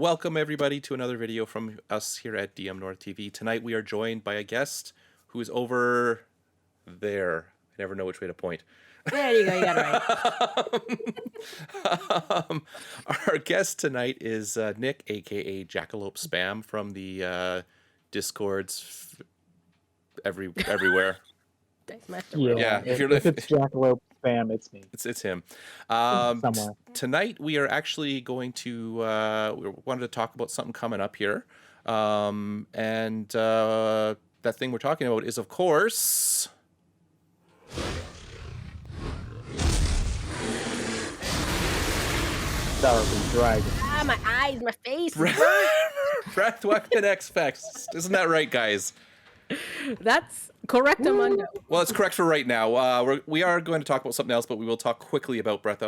Welcome everybody to another video from us here at dmNorthTV. Tonight we are joined by a guest who is over there. I never know which way to point. There you go, you got it right. Our guest tonight is Nick, aka Jackalope Spam from the Discords everywhere. Dice Master Yeah, World. if it's Jackalope Spam, it's me. It's him. Somewhere. Tonight we are actually going to we wanted to talk about something coming up here, and that thing we're talking about is, of course, Starving Dragon. Ah, my eyes, my face. Breath Weapon X Fest. Isn't that right, guys? That's correct, Amundo. Well, it's correct for right now. We are going to talk about something else, but we will talk quickly about Breath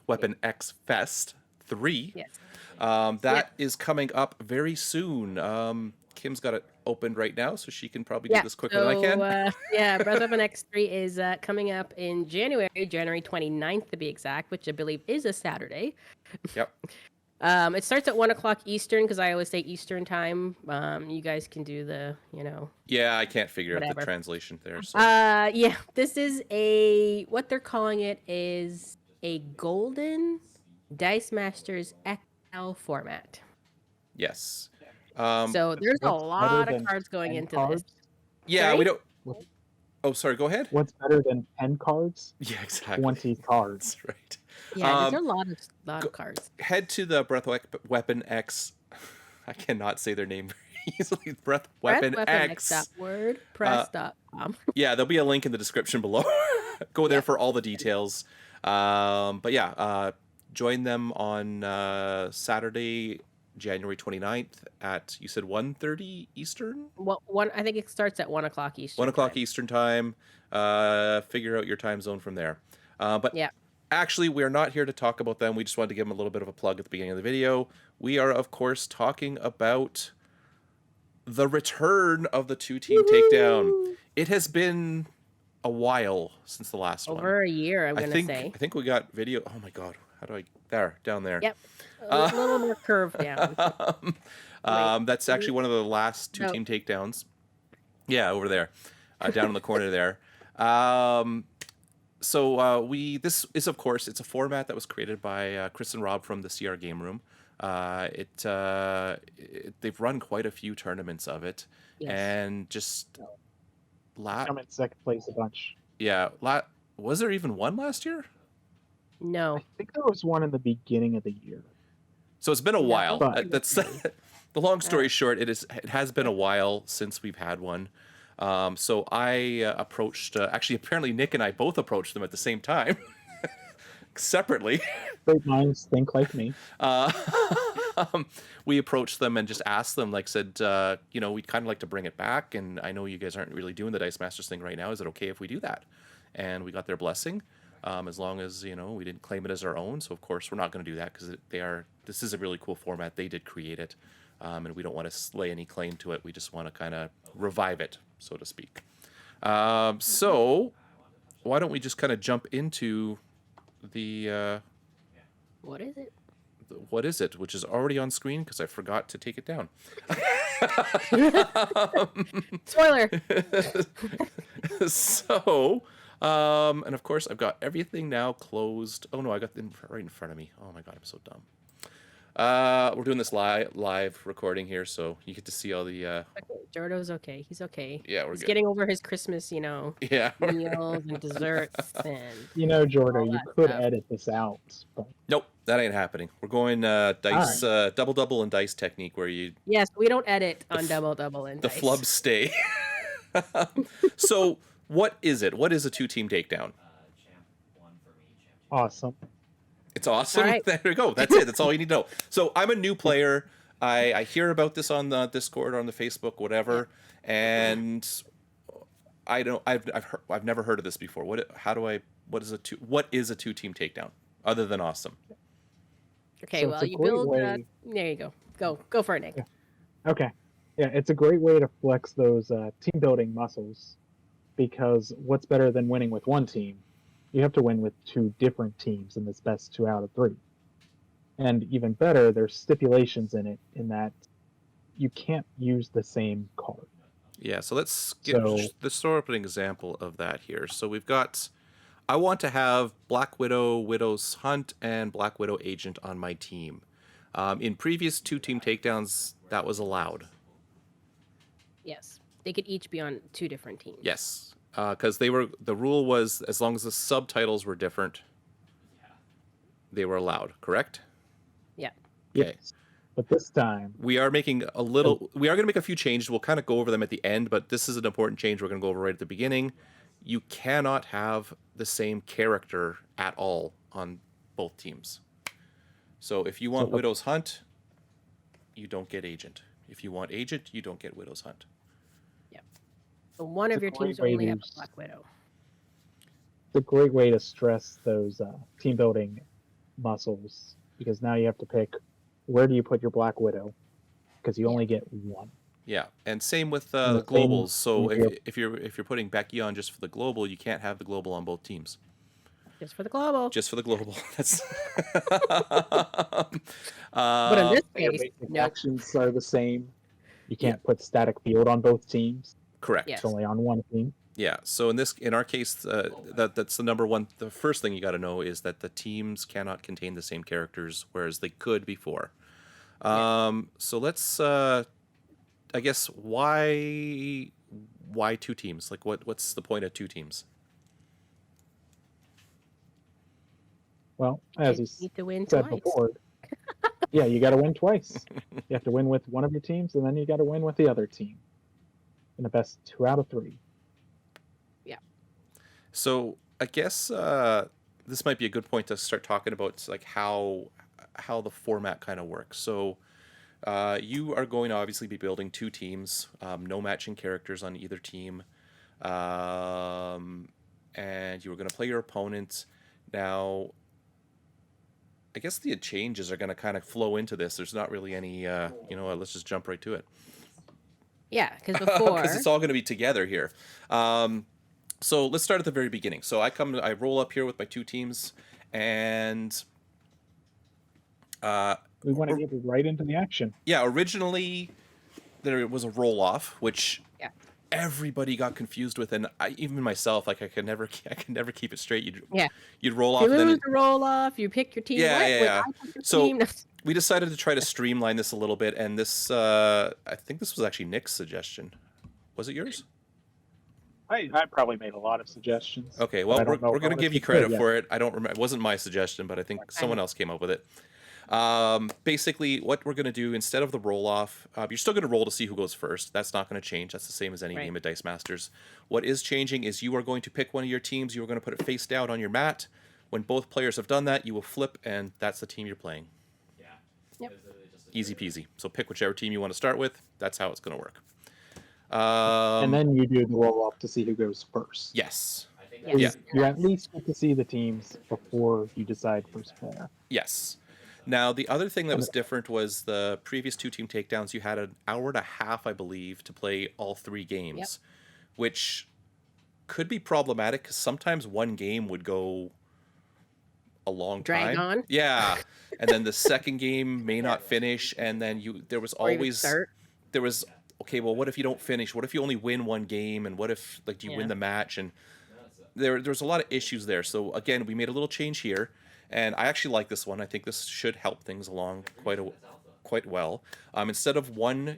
Weapon X Fest 3. Yes. That is coming up very soon. Kim's got it opened right now, so she can probably do this quicker than I can. Breath Weapon X3 is coming up in January 29th to be exact, which I believe is a Saturday. Yep. It starts at 1 o'clock Eastern, because I always say Eastern time. You guys can do the, Yeah, I can't figure out whatever. the translation there. So. This is what they're calling it is a Golden Dice Masters XL format. Yes. So there's a what's lot better of than cards going 10 into cards? this. Yeah, Sorry? we don't. Oh, sorry. Go ahead. What's better than 10 cards? Yeah, exactly. 20 cards. That's right. Yeah, there's a lot of cards. Head to the Breath Weapon X. I cannot say their name very easily. Breath Weapon X. WordPress.com. Yeah, there'll be a link in the description below. Go there for all the details. But yeah, join them on Saturday, January 29th at, you said 1:30 Eastern? Well, I think it starts at 1 o'clock Eastern. 1 o'clock time. Eastern time. Figure out your time zone from there. But Yeah. actually, we are not here to talk about them. We just wanted to give them a little bit of a plug at the beginning of the video. We are, of course, talking about the return of the two-team takedown. It has been a while since the last one. Over a year, I'm going to say. I think we got video. Oh my god, how do I? There, down there. Yep. A little more curved down. That's actually one of the last two-team takedowns. Yeah, over there, down in the corner there. So this is, of course, it's a format that was created by Chris and Rob from the CR Game Room. They've run quite a few tournaments of it, Yes. and just I'm in second place a bunch. yeah, was there even one last year? No. I think there was one in the beginning of the year. So it's been a while. But- That's the long story short. It has been a while since we've had one. So I approached. Actually, apparently Nick and I both approached them at the same time, separately. Great minds think like me. We approached them and just asked them, said, we'd kind of like to bring it back, and I know you guys aren't really doing the Dice Masters thing right now. Is it okay if we do that? And we got their blessing, as long as we didn't claim it as our own. So of course we're not going to do that, because this is a really cool format. They did create it, and we don't want to lay any claim to it. We just want to kind of revive it, so to speak. So why don't we just kind of jump into the What is it? what is it, which is already on screen because I forgot to take it down. Spoiler. So, and of course I've got everything now closed. Oh no, I got them right in front of me. Oh my god, I'm so dumb. We're doing this live recording here, so you get to see all the Okay, Jordo's okay. He's okay. Yeah, we're He's good. getting over his Christmas, yeah. meals and desserts and Jordan, all you that could stuff. edit this out. But Nope, that ain't happening. We're going dice double and dice technique, where you yes, we don't edit on double and the dice. flubs stay. So what is it? What is a two-team takedown? awesome. It's awesome. All right. There we go. That's it. That's all you need to know. So I'm a new player. I hear about this on the Discord or on the Facebook, whatever, and I've never heard of this before. What is a two-team takedown other than awesome? Okay, So well, it's a you great build. way- There you go. Go for it, Nick. Yeah. Okay. Yeah, it's a great way to flex those team building muscles, because what's better than winning with one team? You have to win with two different teams in this best 2 out of 3. And even better, there's stipulations in it in that you can't use the same card. Yeah, so let's So throw up an example of that here. So we've got, I want to have Black Widow, Widow's Hunt, and Black Widow Agent on my team. In previous 2-team takedowns, that was allowed. Yes. They could each be on 2 different teams. Yes, because the rule was as long as the subtitles were different, they were allowed. Correct? Yeah. Okay. yes, but this time We are making a little. We are going to make a few changes. We'll kind of go over them at the end, but this is an important change we're going to go over right at the beginning. You cannot have the same character at all on both teams. So if you want Widow's Hunt, you don't get Agent. If you want Agent, you don't get Widow's Hunt. Yeah. So one of It's a your teams great way only to have a use- Black Widow. it's a great way to stress those team building muscles, because now you have to pick where do you put your Black Widow, because you only get one. Yeah, and same with And the the same globals. So with if you're putting Becky on just for the global, you can't have the global on both teams. Just for the global. Just for the global. That's. But in this Your case, basic no. actions are the same. You can't put static field on both teams. Correct. Yes. It's only on one team. Yeah. So in our case, that's the number one. The first thing you got to know is that the teams cannot contain the same characters, whereas they could before. So let's. I guess why 2 teams? Like what's the point of 2 teams? Well, as You you need to win said twice. before, yeah, you got to win twice. You have to win with one of your teams, and then you got to win with the other team in the best 2 out of 3. So I guess this might be a good point to start talking about like how the format kind of works. So you are going to obviously be building 2 teams, no matching characters on either team, and you are going to play your opponent. Now, I guess the changes are going to kind of flow into this. There's not really any, let's just jump right to it. Yeah, because before. Because it's all going to be together here. So let's start at the very beginning. So I roll up here with my 2 teams, and We want to get right into the action. yeah, originally there was a roll off, which Yeah. everybody got confused with, and even myself, like I could never keep it straight. Yeah. You'd roll You off, and lose then the roll off, you pick your team. Yeah, What? yeah, Wait, yeah. I picked your So- team. we decided to try to streamline this a little bit, and this I think this was actually Nick's suggestion. Was it yours? I probably made a lot of suggestions. Okay, but well, I we're don't know going to how give you it's credit good for it. I don't remember. It wasn't my suggestion, but I think someone else came up with it. Basically, what we're going to do instead of the roll off, you're still going to roll to see who goes first. That's not going to change. That's the same as any Right. game of Dice Masters. What is changing is you are going to pick one of your teams. You are going to put it face down on your mat. When both players have done that, you will flip, and that's the team you're playing. Yep. Easy peasy. So pick whichever team you want to start with. That's how it's going to work. and then you do the roll off to see who goes first. Yes. Yes. Yeah. You at least get to see the teams before you decide first player. Yes. Now, the other thing that was different was the previous 2-team takedowns, you had an hour and a half, I believe, to play all 3 games, which could be problematic because sometimes one game would go a long Drag time. on. Yeah. And then the second game may not finish, and then there was Or even always start. there was okay, well, what if you don't finish? What if you only win one game? And what if do you win Yeah. the match? And there's a lot of issues there. So again, we made a little change here, and I actually like this one. I think this should help things along quite well. Instead of 1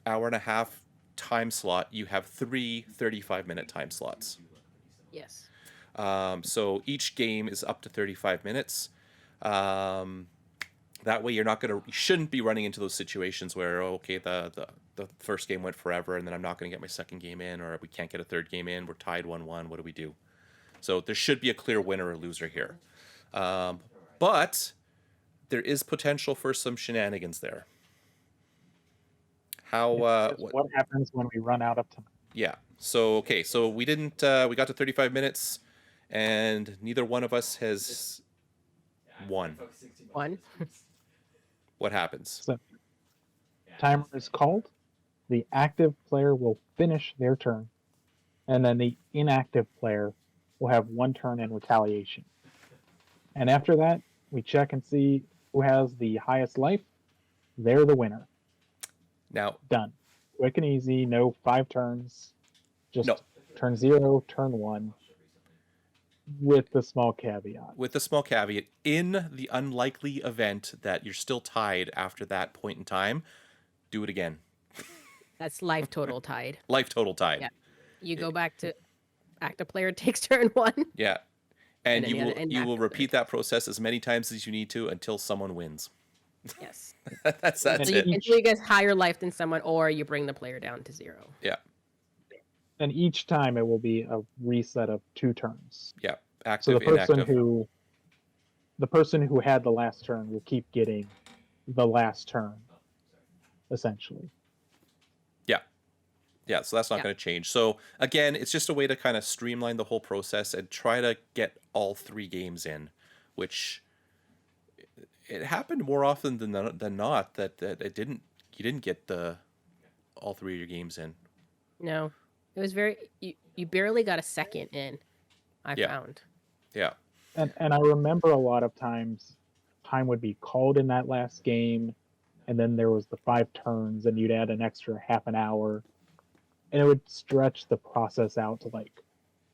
hour and a half time slot, you have 3 35-minute time slots. Yes. So each game is up to 35 minutes. That way, you shouldn't be running into those situations where the first game went forever, and then I'm not going to get my second game in, or we can't get a third game in. We're tied 1-1. What do we do? So there should be a clear winner or loser here, but there is potential for some shenanigans there. What happens when we run out of time? Yeah. So okay. So we didn't. We got to 35 minutes, and neither one of us has won. One. What happens? So, timer is called. The active player will finish their turn, and then the inactive player will have 1 turn in retaliation. And after that, we check and see who has the highest life, they're the winner. Now, Done. Quick and easy, no 5 turns. Just no, turn 0, turn 1, with the small caveat. with the small caveat, in the unlikely event that you're still tied after that point in time, do it again. That's life total tied. Life total tied. Yeah. You go back to active player takes turn 1. Yeah. And And then you you will gotta you will inactive repeat that process as many times as you need to until someone wins. Yes. that's And it. Until you get higher life than someone, or you bring the player down to 0. Yeah. And each time it will be a reset of 2 turns. Yeah. So Active, the person inactive. who had the last turn will keep getting the last turn, essentially. Yeah. Yeah, so that's not Yeah. going to change. So again, it's just a way to kind of streamline the whole process and try to get all 3 games in, which it happened more often than not that it didn't you didn't get the all 3 of your games in. No. It was very you barely got a second in, I Yeah. found. Yeah. And I remember a lot of times time would be called in that last game, and then there was the 5 turns, and you'd add an extra half an hour, and it would stretch the process out to like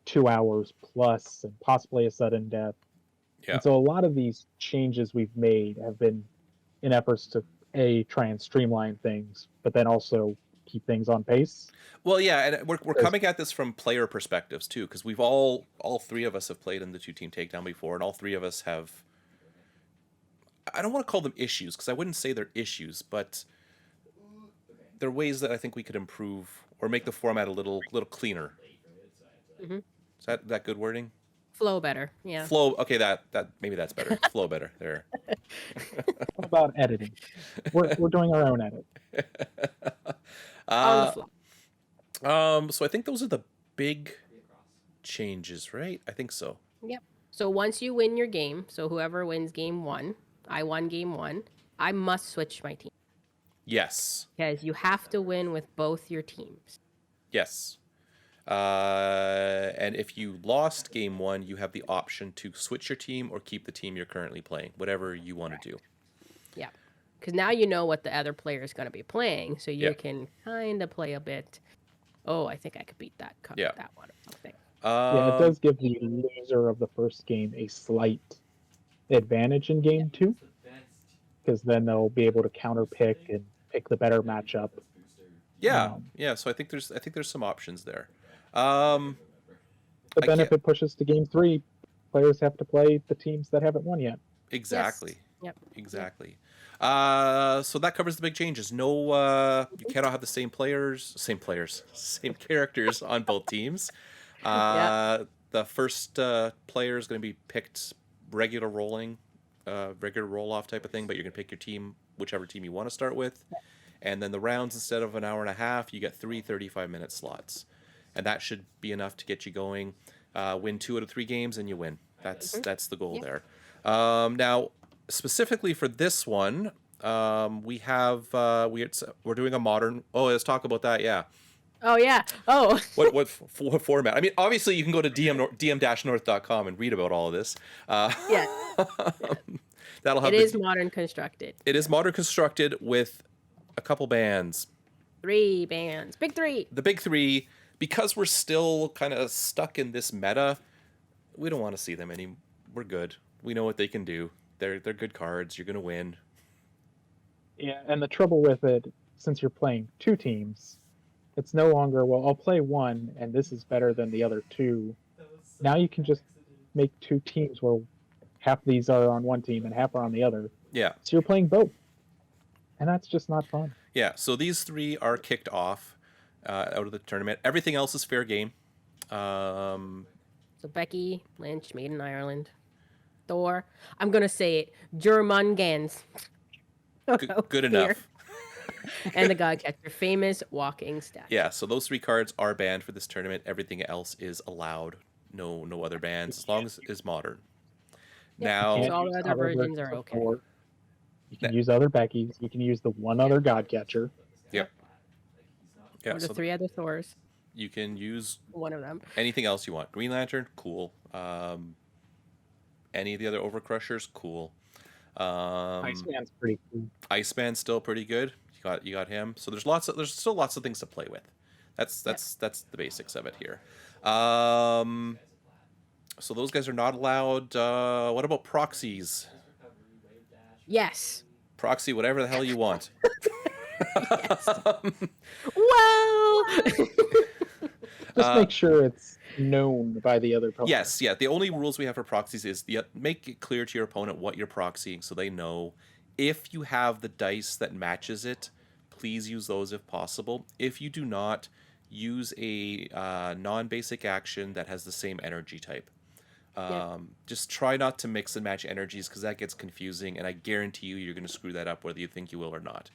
2 hours plus, and possibly a sudden death. Yeah. And so a lot of these changes we've made have been in efforts to try and streamline things, but then also keep things on pace. Well, yeah, and we're Because- coming at this from player perspectives too, because we've all 3 of us have played in the 2-team takedown before, and all 3 of us have. I don't want to call them issues because I wouldn't say they're issues, but they're ways that I think we could improve or make the format a little cleaner. Mhm. Is that good wording? Flow better. Yeah. Flow. Okay, that maybe that's better. Flow better there. What about editing? We're doing our own edit. On the flow. So I think those are the big changes, right? I think so. Yep. So once you win your game, so whoever wins game 1, I won game 1, I must switch my team. Yes. Because you have to win with both your teams. Yes. And if you lost game 1, you have the option to switch your team or keep the team you're currently playing, whatever you want to do. Yeah. Because now you know what the other player is going to be playing, so you Yeah. can kind of play a bit. Oh, I think I could beat that Yeah. that one or something. Yeah, it does give the loser of the first game a slight advantage in game 2, because then they'll be able to counter pick and pick the better matchup. Yeah. Um, Yeah. So I think there's some options there. But I then can't- if it pushes to game 3, players have to play the teams that haven't won yet. Exactly. Yep. Exactly. So that covers the big changes. No, you cannot have the same characters on both teams. The first player is going to be picked regular rolling, regular roll off type of thing, but you're going to pick your team, whichever team you want to start with. And then the rounds, instead of an hour and a half, you get 3 35-minute slots. And that should be enough to get you going. Win 2 out of 3 games and you win. That's the goal there. Now, specifically for this one, we have we're doing a modern. Oh, let's talk about that. Yeah. Oh, yeah. Oh. What format? I mean, obviously you can go to dm-north.com and read about all of this. Yeah. That'll have. It is modern constructed. It is modern constructed with a couple bands. 3 bands. Big 3. The big 3, because we're still kind of stuck in this meta. We don't want to see them any. We're good. We know what they can do. They're good cards. You're gonna win. Yeah, and the trouble with it, since you're playing 2 teams, it's no longer, well, I'll play 1, and this is better than the other 2. Now you can just make 2 teams where half these are on one team and half are on the other. Yeah. So you're playing both. And that's just not fun. Yeah. So these 3 are kicked off out of the tournament. Everything else is fair game. So Becky Lynch, made in Ireland. Thor. I'm going to say it. Jurmungans. Good enough. And the God Catcher. Famous walking statue. Yeah. So those 3 cards are banned for this tournament. Everything else is allowed. No other bans as long as it is modern. Now, So all the other versions are okay. Thor. You can use other Beckys. You can use the one other God Catcher. Yep. Yeah. Or the So 3 other Thors. you can use One of them. anything else you want. Green Lantern, cool. Any of the other Overcrushers, cool. Iceman's pretty cool. Iceman's still pretty good. You got him. So there's still lots of things to play with. That's the basics of it here. So those guys are not allowed. What about proxies? Yes. Proxy whatever the hell you want. Well. Just make sure it's known by the other player. Yes, yeah. The only rules we have for proxies is make it clear to your opponent what you're proxying so they know. If you have the dice that matches it, please use those if possible. If you do not, use a non-basic action that has the same energy type. Just try not to mix and match energies because that gets confusing, and I guarantee you're going to screw that up whether you think you will or not.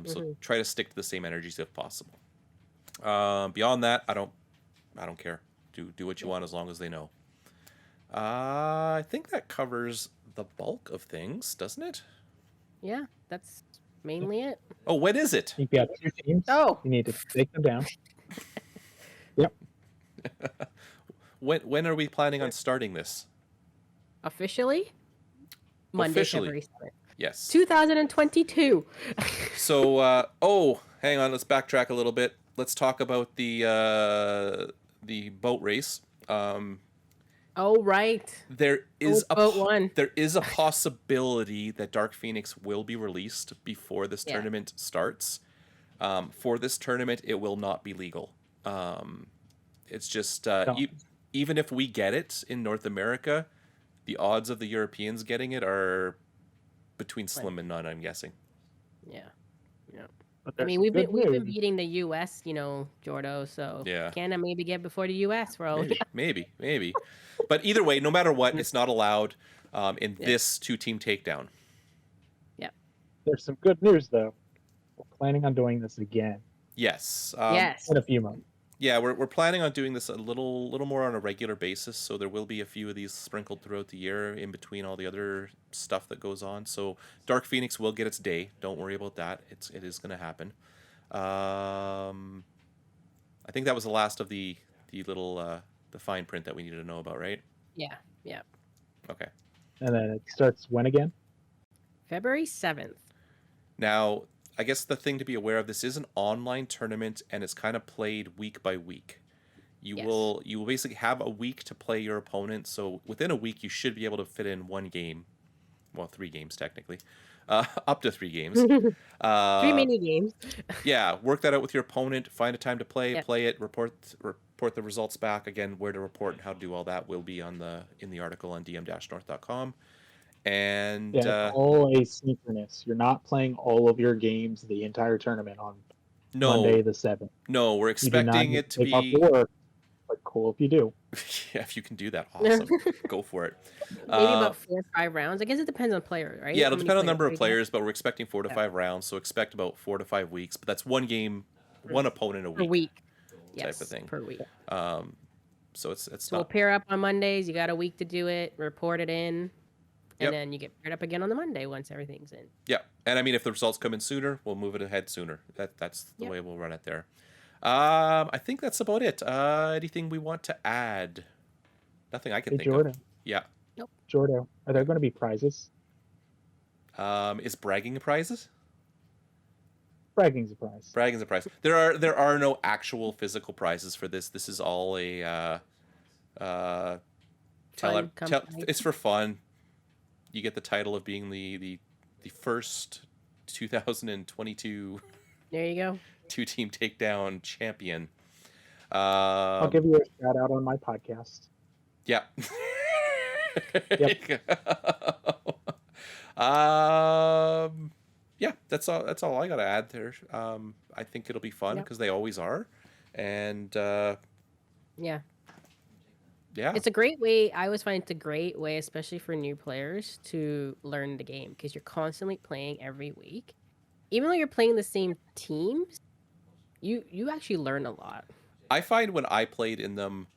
So try to stick to the same energies if possible. Beyond that, I don't care. Do what you want as long as they know. I think that covers the bulk of things, doesn't it? Yeah, that's mainly it. Oh, when is it? You've got 2 teams. Oh. You need to take them down. Yep. When are we planning on starting this? Officially? Monday, Officially. February 7th. Yes. 2022. So, hang on. Let's backtrack a little bit. Let's talk about the boat race. Oh, right. There is boat one. There is a possibility that Dark Phoenix will be released before this tournament starts. For this tournament, it will not be legal. It's just even if we get it in North America, the odds of the Europeans getting it are between slim and none, I'm guessing. Yeah. But I mean, there's we've good been news. beating the U.S., Jordo, so Yeah. Canada maybe get before the U.S., bro. Maybe. But either way, no matter what, it's not allowed in this 2-team takedown. Yeah. There's some good news though. We're planning on doing this again Yes. Yes. in a few months. Yeah, we're planning on doing this a little more on a regular basis, so there will be a few of these sprinkled throughout the year in between all the other stuff that goes on. So Dark Phoenix will get its day. Don't worry about that. It is going to happen. I think that was the last of the little the fine print that we needed to know about, right? Yeah. Okay. And then it starts when again? February 7th. Now, I guess the thing to be aware of, this is an online tournament and it's kind of played week by week. You will basically have a week to play your opponent. So within a week, you should be able to fit in 1 game. Well, 3 games technically, up to 3 games. 3 mini games. Yeah, work that out with your opponent. Find a time to play. Yep. Play it. Report the results back. Again, where to report and how to do all that will be in the article on dm-north.com. And It's all asynchronous. You're not playing all of your games the entire tournament on Monday the 7th. No, we're expecting it to be work, but cool if you do. Yeah, if you can do that, awesome. Go for it. Maybe about 4 or 5 rounds. I guess it depends on player, right? Yeah, it'll How many depend on the number of you got? players, but we're expecting 4 to 5 rounds, so expect about 4 to 5 weeks. But that's 1 game, 1 opponent a Per week, week. type Yes, of thing. per week. So it's So we'll not. pair up on Mondays. You got a week to do it. Report it in. Yep. And then you get paired up again on the Monday once everything's in. Yeah, and I mean, if the results come in sooner, we'll move it ahead sooner. That's the Yep. way we'll run it there. I think that's about it. Anything we want to add? Nothing I can Hey, think Jordan. of. Yeah. Jordan, are there going to be prizes? Is bragging a prizes? Bragging's a prize. Bragging's a prize. There are no actual physical prizes for this. This is all a it's for fun. You get the title of being the first 2022 There you go. 2-team takedown champion. I'll give you a shout out on my podcast. Yeah. Yep. Yeah, that's all I gotta add there. I think it'll be fun Yep. because they always are, and Yeah. yeah, It's a great way. I always find it's a great way, especially for new players, to learn the game because you're constantly playing every week. Even though you're playing the same teams, you actually learn a lot. I find when I played in them,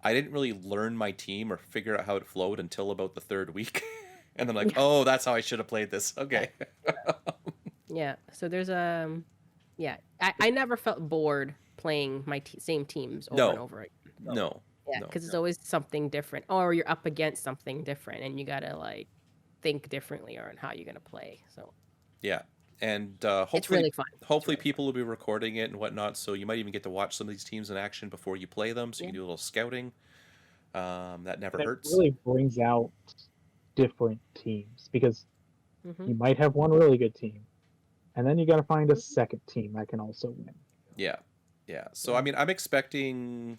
I didn't really learn my team or figure out how it flowed until about the 3rd week, and then like, oh, that's how I should have played this. Okay. Yeah. So there's yeah. I never felt bored playing my same teams over and over again. No. Yeah, No. because it's always something different, or you're up against something different, and you gotta think differently on how you're gonna play. So Yeah, and it's hopefully, really fun. It's hopefully really people will be recording it and whatnot, so you might even get to watch some of these teams in action before you play them, so you Yeah. can do a little scouting. That never And it hurts. really brings out different teams because fun. you might have one really good team, and then you got to find a second team that can also win. Yeah, yeah. So I Yeah. mean, I'm expecting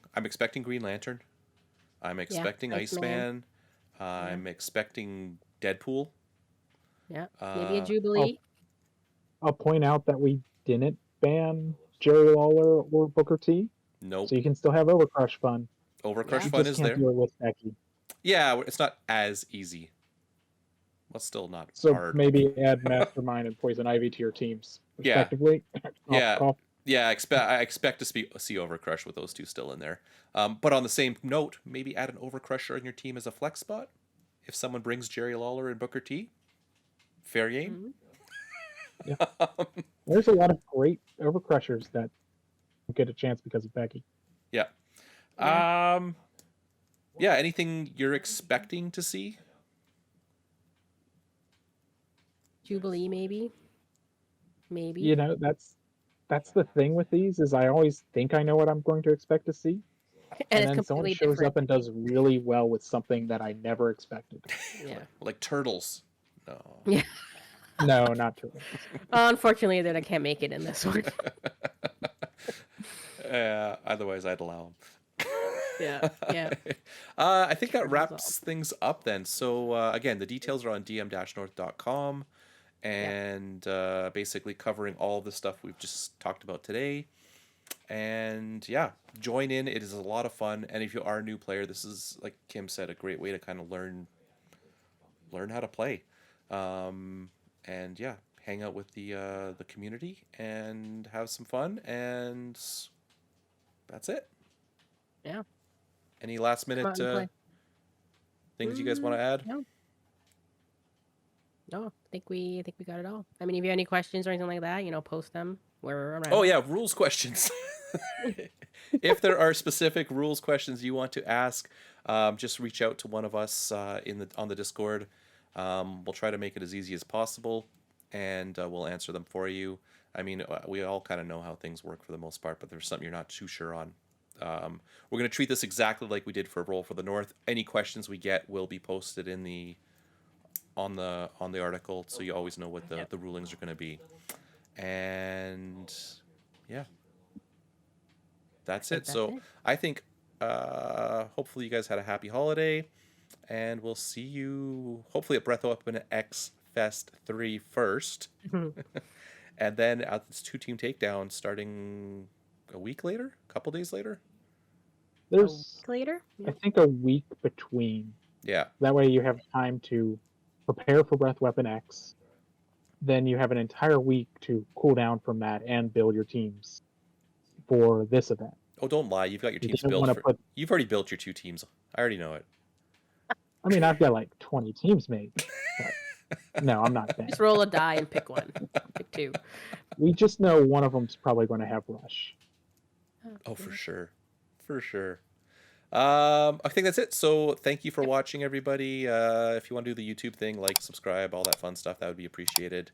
Green Lantern. I'm Yeah. expecting Iceman. Iceman. I'm expecting Deadpool. Yeah. Maybe a Uh, Jubilee. I'll point out that we didn't ban Jerry Lawler or Booker T, so nope. you can still have Overcrush fun. Overcrush Yeah. You fun just is can't there. do it with Becky. Yeah, it's not as easy. Well, still not So hard. maybe add Mastermind and Poison Ivy to your teams, Yeah, respectively. Cough, yeah, cough. yeah. I expect to see Overcrush with those two still in there. But on the same note, maybe add an Overcrusher on your team as a flex spot. If someone brings Jerry Lawler and Booker T, fair game. Mhm. Yeah. There's a lot of great Overcrushers that don't get a chance because of Becky. Yeah. Yeah. Yeah. Anything you're expecting to see? Jubilee, maybe. Maybe. You know, that's the thing with these is I always think I know what I'm going to expect to see, And and it's then someone completely shows different. up and does really well with something that I never expected. Yeah. Like turtles. No. Yeah. No, not true. Unfortunately, then I can't make it in this one. Otherwise, I'd allow them. Yeah. Yeah. I think that Turtles wraps things up then. So again, the details are on dm-north.com, and basically covering all the stuff we've just talked about today. And yeah, join in. It is a lot of fun. And if you are a new player, this is, like Kim said, a great way to kind of learn how to play. And yeah, hang out with the community and have some fun. And that's it. Yeah. Any last Come minute out and play. things you guys want to add? No. No, I think we got it all. I mean, if you have any questions or anything like that, post them. We're around. Oh yeah, rules questions. If there are specific rules questions you want to ask, just reach out to one of us on the Discord. We'll try to make it as easy as possible, and we'll answer them for you. I mean, we all kind of know how things work for the most part, but there's something you're not too sure on. We're going to treat this exactly like we did for Roll for the North. Any questions we get will be posted in on the article, so you always know what the rulings are going to be. And yeah, that's it. So I think hopefully you guys had a happy holiday, and we'll see you hopefully at Breath Open X Fest 3 first, and then at this 2-team takedown starting a week later, a couple days later. There's, later. I think, a week between. Yeah. That way you have time to prepare for Breath Weapon X. Then you have an entire week to cool down from that and build your teams for this event. Oh, don't lie. You've got your You teams didn't built. wanna put- You've already built your 2 teams. I already know it. I mean, I've got like 20 teams made. But no, I'm not Just that. roll a die and pick one. Pick 2. We just know one of them's probably going to have Rush. Oh, for sure. For sure. I think that's it. So thank you for watching, everybody. If you want to do the YouTube thing, like, subscribe, all that fun stuff, that would be appreciated.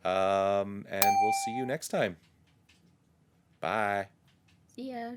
And we'll see you next time. Bye. See ya.